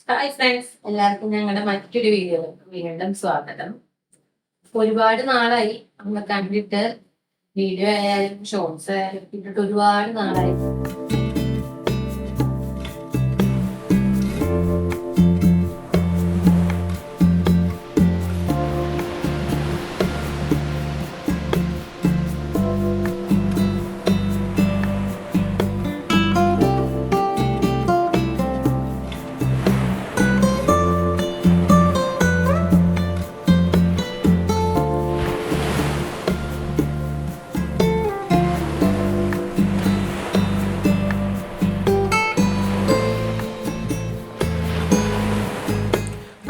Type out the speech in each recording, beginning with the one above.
Hi friends, എല്ലാവർക്കും ഞങ്ങളുടെ മറ്റൊരു വീഡിയോയിലേക്ക് വീണ്ടും സ്വാഗതം. ഒരുപാട് നാളായി നമ്മൾ കണ്ടിട്ട്. വീഡിയോ ആയാലും ഷോർട്സ് ആയാലും ഇട്ടിട്ട് ഒരുപാട് നാളായി.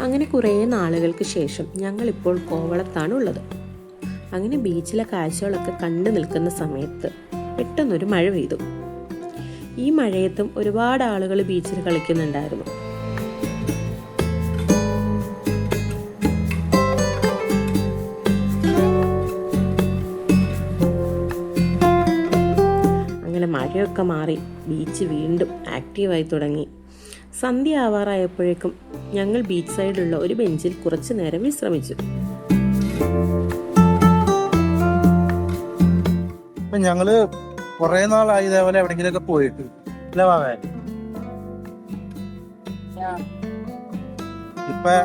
അങ്ങനെ കുറേ നാളുകൾക്ക് ശേഷം ഞങ്ങളിപ്പോൾ കോവളത്താണ് ഉള്ളത്. അങ്ങനെ ബീച്ചിലെ കാഴ്ചകളൊക്കെ കണ്ടു നിൽക്കുന്ന സമയത്ത് പെട്ടെന്നൊരു മഴ പെയ്തു. ഈ മഴയത്തും ഒരുപാട് ആളുകൾ ബീച്ചിൽ കളിക്കുന്നുണ്ടായിരുന്നു. അങ്ങനെ മഴയൊക്കെ മാറി ബീച്ച് വീണ്ടും ആക്റ്റീവായി തുടങ്ങി. സന്ധ്യ ആവാറായപ്പോഴേക്കും ഞങ്ങൾ ബീച്ച് സൈഡിലുള്ള ഒരു ബെഞ്ചിൽ കുറച്ചു നേരം വിശ്രമിച്ചു. ഞങ്ങള് കുറെ നാളായി ഇതേപോലെ എവിടെങ്കിലൊക്കെ പോയിട്ട് ഇപ്പൊ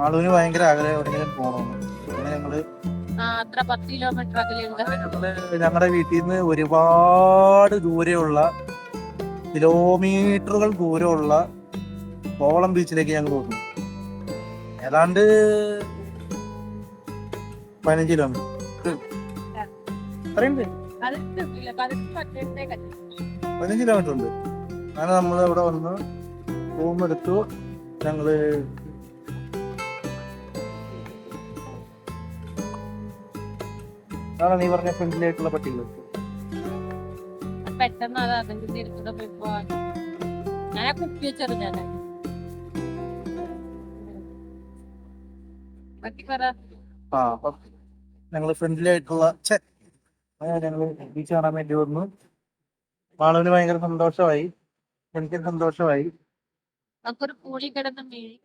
ആളുവിന് ഭയങ്കര ആഗ്രഹം എവിടെങ്കിലും പോകണമെന്ന്. അങ്ങനെ ഞങ്ങള് ഞങ്ങളുടെ വീട്ടിൽ നിന്ന് ഒരുപാട് ദൂരെയുള്ള കിലോമീറ്ററുകൾ ദൂരമുള്ള കോവളം ബീച്ചിലേക്ക് ഞങ്ങൾ പോകുന്നു. ഏതാണ്ട് 15 കിലോമീറ്റർ. 15 കിലോമീറ്റർ ഉണ്ട്. അങ്ങനെ നമ്മൾ അവിടെ വന്ന് റൂം എടുത്തു. ഞങ്ങള് അതാണ് നീ പറഞ്ഞ ഫ്രണ്ടിലായിട്ടുള്ള പട്ടികൾ. പെട്ടെന്ന് അത് അതിന്റെ തിരുത്തൂടെ പോയപ്പോ ഞാൻ കുപ്പി വെച്ചെറിഞ്ഞാണ്. ഞങ്ങള് ഫ്രണ്ടിലായിട്ടുള്ള ഞങ്ങള് ബീച്ച് കാണാൻ വേണ്ടി വന്നു. മാളവിന് ഭയങ്കര സന്തോഷമായി, എനിക്ക് സന്തോഷമായി. നമുക്കൊരു പൂളി കിടന്ന് മേഴി.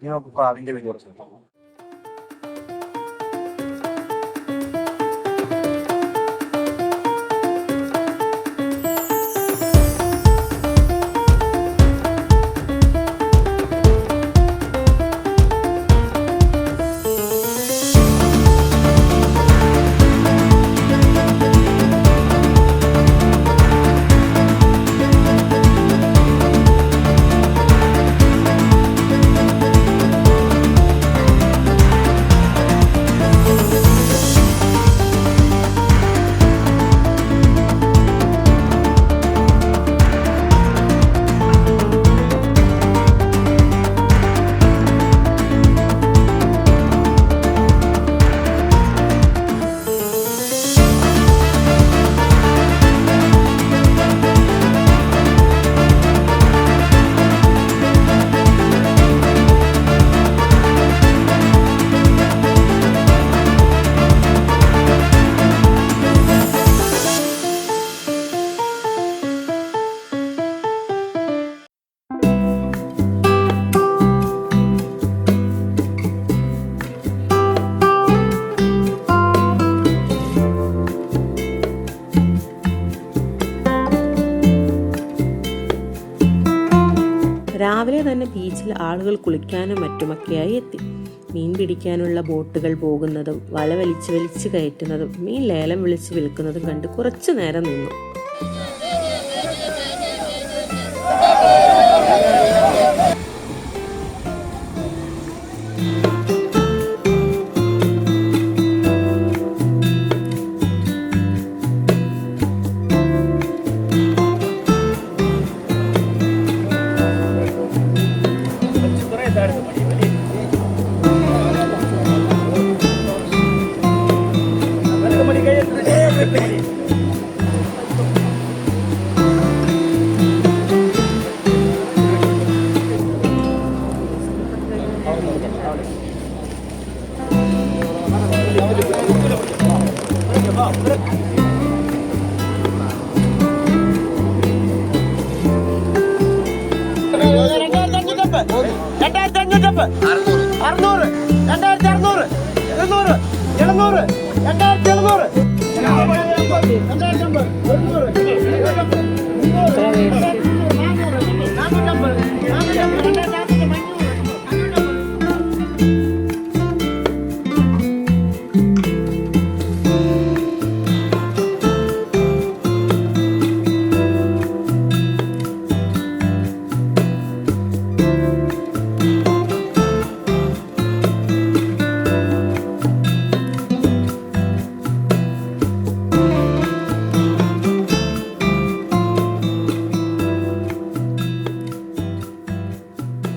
ഇനി നമുക്ക് പ്രാവിന്റെ വീഡിയോ കുറച്ച്. രാവിലെ തന്നെ ബീച്ചിൽ ആളുകൾ കുളിക്കാനും മറ്റുമൊക്കെയായി എത്തി. മീൻ പിടിക്കാനുള്ള ബോട്ടുകൾ പോകുന്നതും വല വലിച്ചു കയറ്റുന്നതും മീൻ ലേലം വിളിച്ച് വിൽക്കുന്നതും കണ്ട് കുറച്ചു നേരം നിന്നു.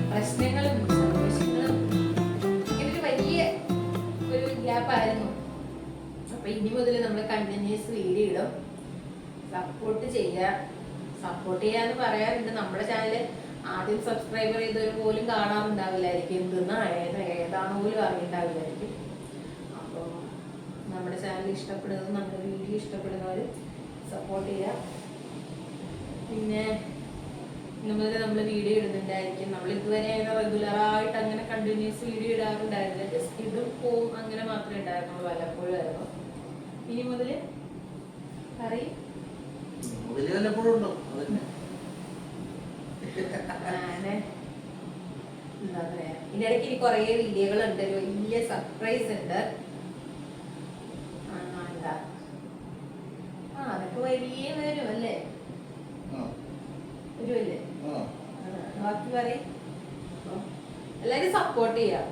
പ്രശ്നങ്ങളും സന്തോഷങ്ങളും ഇങ്ങനെ വലിയ ഒരു ഗ്യാപ്പായിരുന്നു. അപ്പൊ ഇനി മുതൽ നമ്മൾ കണ്ടിന്യൂസ് വീഡിയോ ഇടും. സപ്പോർട്ട് ചെയ്യാന്ന് പറയാറുണ്ട്. നമ്മുടെ ചാനല് ആദ്യം സബ്സ്ക്രൈബർ ചെയ്തവർ പോലും കാണാറുണ്ടാവില്ലായിരിക്കും, ഏതാണോ പോലും അറിയുണ്ടാവില്ലായിരിക്കും. അപ്പോൾ നമ്മുടെ ചാനൽ ഇഷ്ടപ്പെടുന്നത്, നമ്മുടെ വീഡിയോ ഇഷ്ടപ്പെടുന്നവർ സപ്പോർട്ട് ചെയ്യുക. പിന്നെ നമ്മൾ വീഡിയോ ഇടുന്നുണ്ടായിരിക്കും. നമ്മൾ ഇതുവരെ റെഗുലറായിട്ട് അങ്ങനെ കണ്ടിന്യൂസ് വീഡിയോ ഇടാറുണ്ടായിരുന്നില്ല. ജസ്റ്റ് ഇടും പോവും അങ്ങനെ മാത്രമേ ഉണ്ടായിരുന്നുള്ളൂ, വല്ലപ്പോഴും ആയിരുന്നു. ഇനി മുതൽ പറയും എന്താ പറയാ, ഇതിനിടയ്ക്ക് ഇനി കുറേ വീഡിയോകളുണ്ട്, ഒരു വലിയ സർപ്രൈസ് ഉണ്ട്. അതൊക്കെ വലിയ വരും അല്ലേ, വരുമല്ലേ? ബാക്കി പറയും. എല്ലാരും സപ്പോർട്ട് ചെയ്യാം,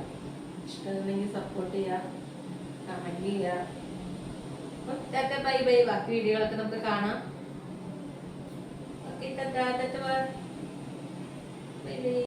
ഇഷ്ടമുണ്ടെങ്കിൽ സപ്പോർട്ട് ചെയ്യാം, കമന്റ് ചെയ്യാം. Bye bye. ബാക്കി വീഡിയോകളൊക്കെ നമുക്ക് കാണാം. Okay, bye bye.